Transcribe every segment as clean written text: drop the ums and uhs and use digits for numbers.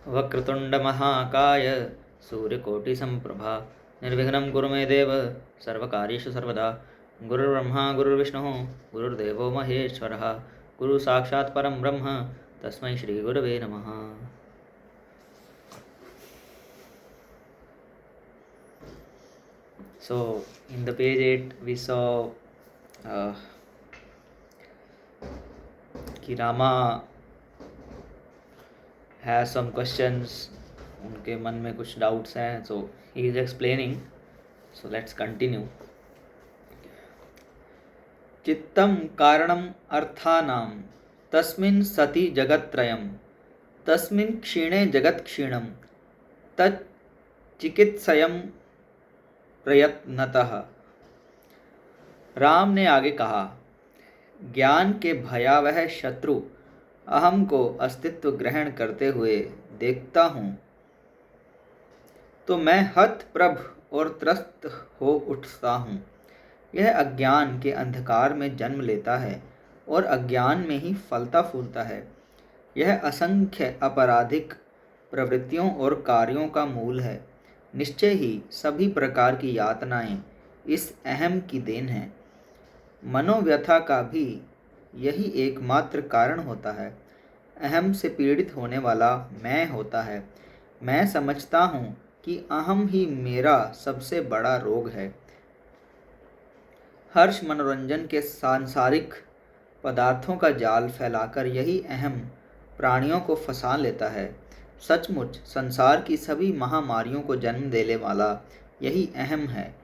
वक्रतुण्डमहाकाय सूर्यकोटिसम्प्रभा निर्विघ्नं कुरु मे देव सर्वकार्येषु सर्वदा। गुरुर्ब्रह्मा गुरुर्विष्णुः गुरुर्देवो महेश्वरः गुरु साक्षात् परं ब्रह्म तस्मै श्री गुरवे नमः। So in the page 8 we saw कि रामा has some questions, उनके मन में कुछ डाउट्स हैं, so he is explaining. So let's continue. चित्तं कारणम् अर्थानां तस्मिन् सति जगत्त्रयं तस्मिन् क्षीणे जगत्क्षीणं तत् चिकित्सयं प्रयत्नतः। राम ने आगे कहा, ज्ञान के भयावह शत्रु अहम को अस्तित्व ग्रहण करते हुए देखता हूँ तो मैं हतप्रभ और त्रस्त हो उठता हूँ। यह अज्ञान के अंधकार में जन्म लेता है और अज्ञान में ही फलता फूलता है। यह असंख्य आपराधिक प्रवृत्तियों और कार्यों का मूल है। निश्चय ही सभी प्रकार की यातनाएं इस अहम की देन है। मनोव्यथा का भी यही एकमात्र कारण होता है। अहम से पीड़ित होने वाला मैं होता है। मैं समझता हूँ कि अहम ही मेरा सबसे बड़ा रोग है। हर्ष मनोरंजन के सांसारिक पदार्थों का जाल फैलाकर यही अहम प्राणियों को फंसा लेता है। सचमुच संसार की सभी महामारियों को जन्म देने वाला यही अहम है।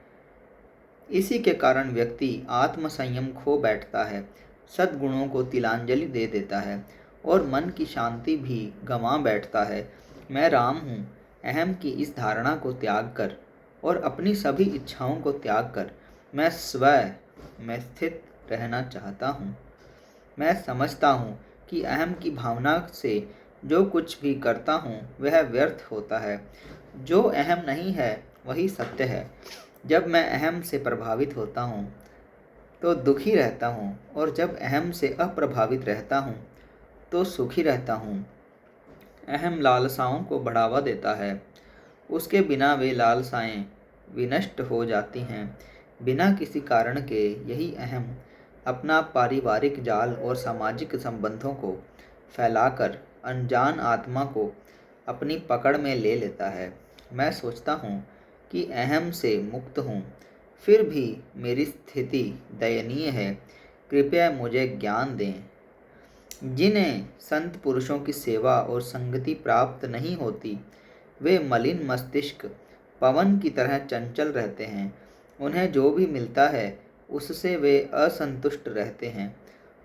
इसी के कारण व्यक्ति आत्मसंयम खो बैठता है, सद्गुणों को तिलांजलि दे देता है और मन की शांति भी गंवा बैठता है। मैं राम हूँ, अहम की इस धारणा को त्याग कर और अपनी सभी इच्छाओं को त्याग कर मैं स्वयं में स्थित रहना चाहता हूँ। मैं समझता हूँ कि अहम की भावना से जो कुछ भी करता हूँ वह व्यर्थ होता है। जो अहम नहीं है वही सत्य है। जब मैं अहम से प्रभावित होता हूँ तो दुखी रहता हूँ और जब अहम से अप्रभावित रहता हूँ तो सुखी रहता हूँ। अहम लालसाओं को बढ़ावा देता है, उसके बिना वे लालसाएं विनष्ट हो जाती हैं। बिना किसी कारण के यही अहम अपना पारिवारिक जाल और सामाजिक संबंधों को फैलाकर अनजान आत्मा को अपनी पकड़ में ले लेता है। मैं सोचता हूँ कि अहम से मुक्त हूँ, फिर भी मेरी स्थिति दयनीय है। कृपया मुझे ज्ञान दें। जिन्हें संत पुरुषों की सेवा और संगति प्राप्त नहीं होती वे मलिन मस्तिष्क पवन की तरह चंचल रहते हैं। उन्हें जो भी मिलता है उससे वे असंतुष्ट रहते हैं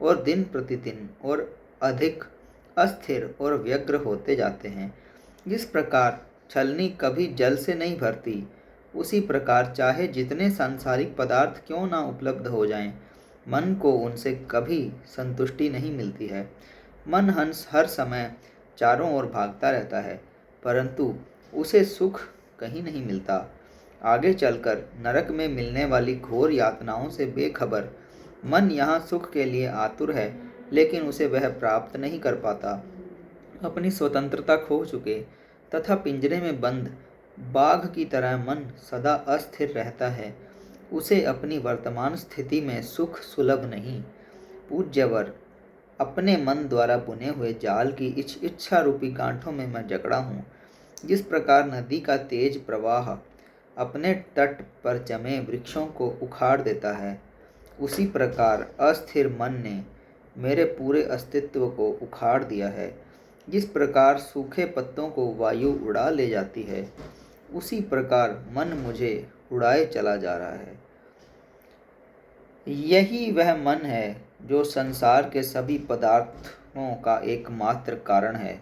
और दिन प्रतिदिन और अधिक अस्थिर और व्यग्र होते जाते हैं। जिस प्रकार छलनी कभी जल से नहीं भरती, उसी प्रकार चाहे जितने सांसारिक पदार्थ क्यों ना उपलब्ध हो जाएं, मन को उनसे कभी संतुष्टि नहीं मिलती है। मन हंस हर समय चारों ओर भागता रहता है, परंतु उसे सुख कहीं नहीं मिलता। आगे चलकर नरक में मिलने वाली घोर यातनाओं से बेखबर मन यहाँ सुख के लिए आतुर है, लेकिन उसे वह प्राप्त नहीं कर पाता। अपनी स्वतंत्रता खो चुके तथा पिंजरे में बंद बाघ की तरह मन सदा अस्थिर रहता है। उसे अपनी वर्तमान स्थिति में सुख सुलभ नहीं। पूज्यवर, अपने मन द्वारा बुने हुए जाल की इच्छा रूपी गांठों में मैं जकड़ा हूँ। जिस प्रकार नदी का तेज प्रवाह अपने तट पर जमे वृक्षों को उखाड़ देता है, उसी प्रकार अस्थिर मन ने मेरे पूरे अस्तित्व को उखाड़ दिया है। जिस प्रकार सूखे पत्तों को वायु उड़ा ले जाती है, उसी प्रकार मन मुझे उड़ाए चला जा रहा है। यही वह मन है जो संसार के सभी पदार्थों का एकमात्र कारण है।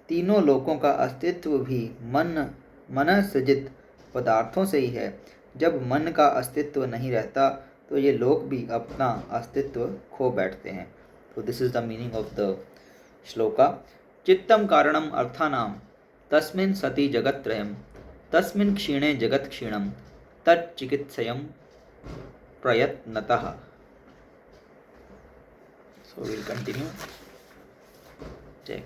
तीनों लोकों का अस्तित्व भी मन सृजित पदार्थों से ही है। जब मन का अस्तित्व नहीं रहता तो ये लोग भी अपना अस्तित्व खो बैठते हैं। तो this is the meaning of the shloka. चित्तम कारणम अर्थानां तस्मिन् सति जगत्त्रयं तस्मिन् क्षीणे जगत्क्षीणं तत् चिकित्सयं प्रयत्नतः। So we'll continue. Jai.